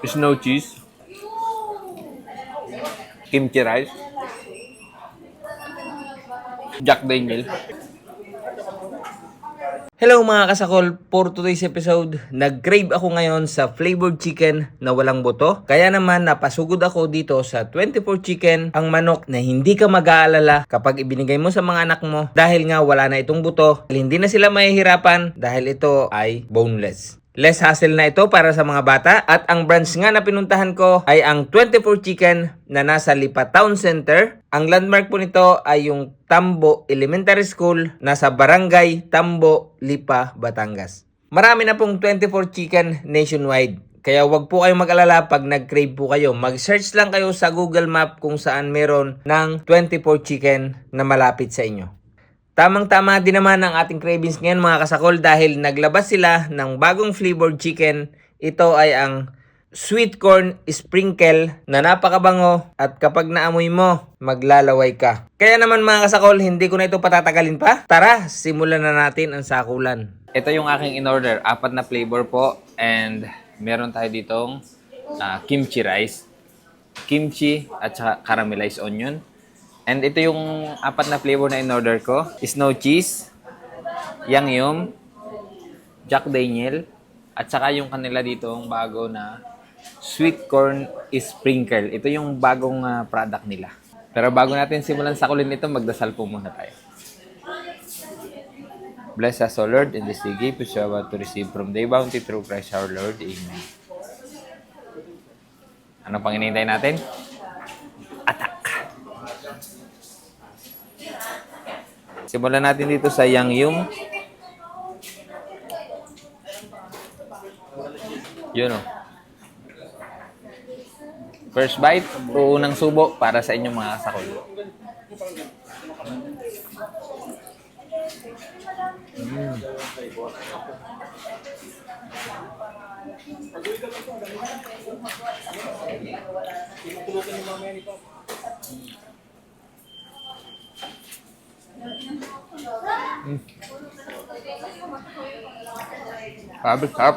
snow cheese, kimchi rice, Jack Daniel. Hello mga kasakol, for today's episode, nag-crave ako ngayon sa flavored chicken na walang buto. Kaya naman napasugod ako dito sa 24 Chicken, ang manok na hindi ka mag-aalala kapag ibinigay mo sa mga anak mo dahil nga wala na itong buto. Hindi na sila mahihirapan dahil ito ay boneless. Less hassle na ito para sa mga bata at ang branch nga na pinuntahan ko ay ang 24 Chicken na nasa Lipa Town Center. Ang landmark po nito ay yung Tambo Elementary School nasa Barangay Tambo, Lipa, Batangas. Marami na pong 24 Chicken nationwide. Kaya wag po kayong mag-alala pag nag-crave po kayo. Mag-search lang kayo sa Google Map kung saan meron ng 24 Chicken na malapit sa inyo. Tamang-tama din naman ang ating cravings ngayon mga kasakol dahil naglabas sila ng bagong flavored chicken. Ito ay ang sweet corn sprinkle na napakabango at kapag naamoy mo, maglalaway ka. Kaya naman mga kasakol, hindi ko na ito patatagalin pa. Tara, simulan na natin ang sakulan. Ito yung aking in-order. 4 na flavor po. And meron tayo ditong kimchi rice, kimchi at saka caramelized onion. And ito yung 4 na flavor na in-order ko. Snow cheese, Yangyum, Jack Daniel, at saka yung kanila ditong bago na sweet corn sprinkle. Ito yung bagong product nila. Pero bago natin simulan sakulin ito, magdasal po muna tayo. Bless us, O Lord, in this day gift which we are about to receive from thy bounty through Christ our Lord. Amen. Ano pang hinihintay natin? Simulan natin dito sa Yangyum. Yun o. First bite, unang subo para sa inyong mga kasakol. Sabi, sarap.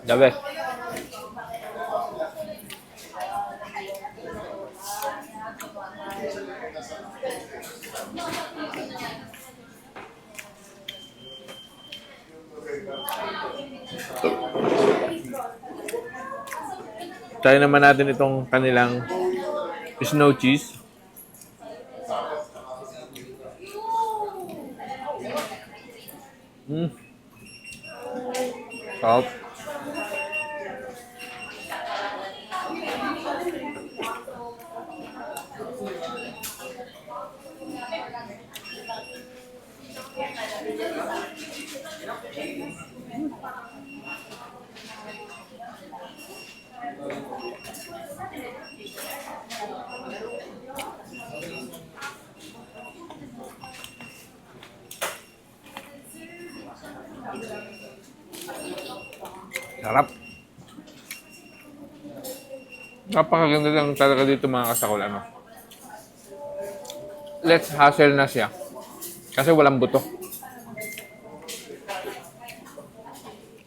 The best. Try naman natin itong kanilang snow cheese. Sarap. Sarap. Napakaganda lang talaga dito mga kasakol. Let's hassle na siya. Kasi walang buto.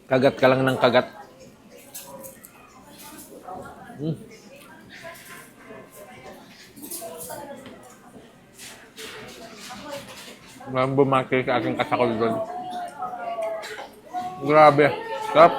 Kagat ka lang ng kagat. Walang bumaki sa aking kasakol doon. Grabe. Sarap.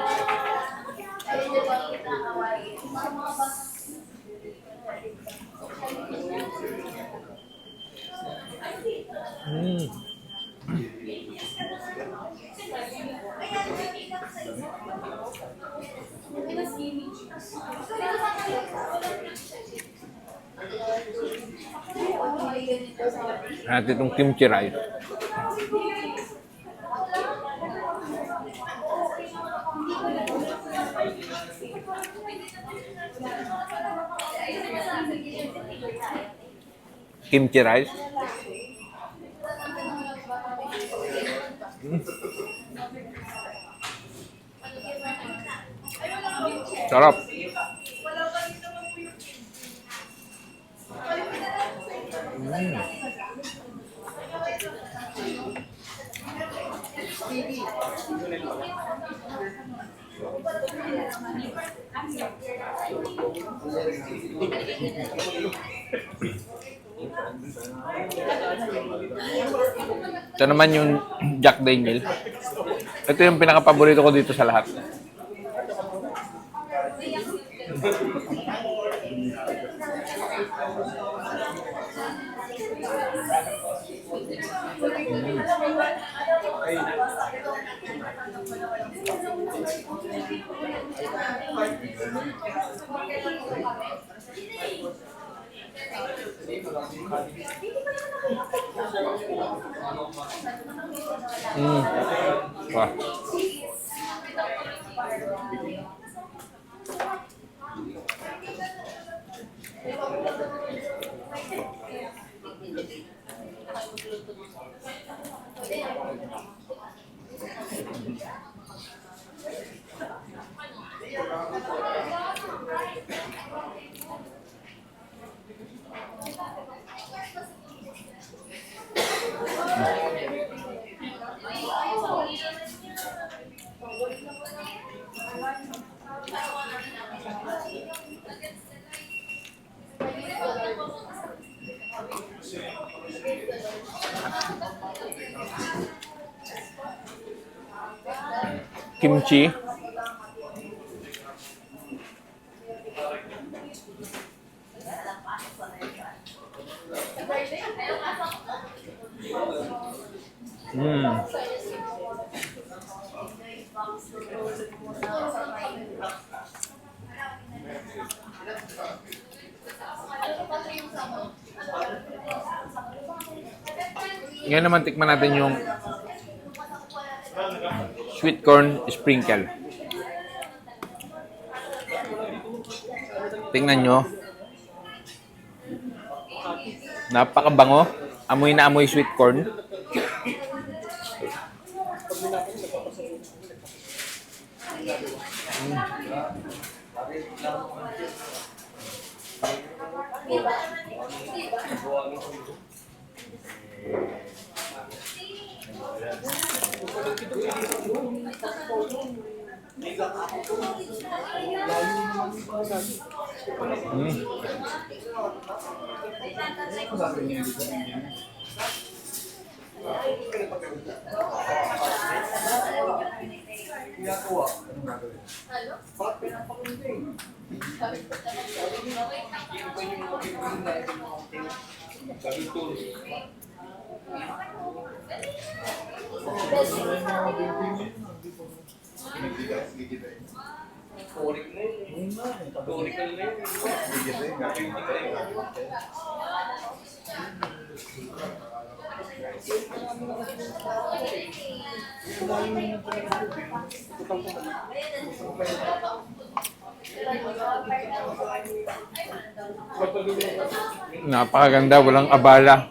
Natin itong kimchi rice. Kimchi rice. Sarap. Ito naman yung Jack Daniel. Ito yung pinaka-paborito ko dito sa lahat. Wah. Kimchi. Ngayon naman tikman natin yung sweet corn sprinkle. Tingnan nyo. Napakabango. Amoy na amoy sweet corn. Napakaganda, walang abala.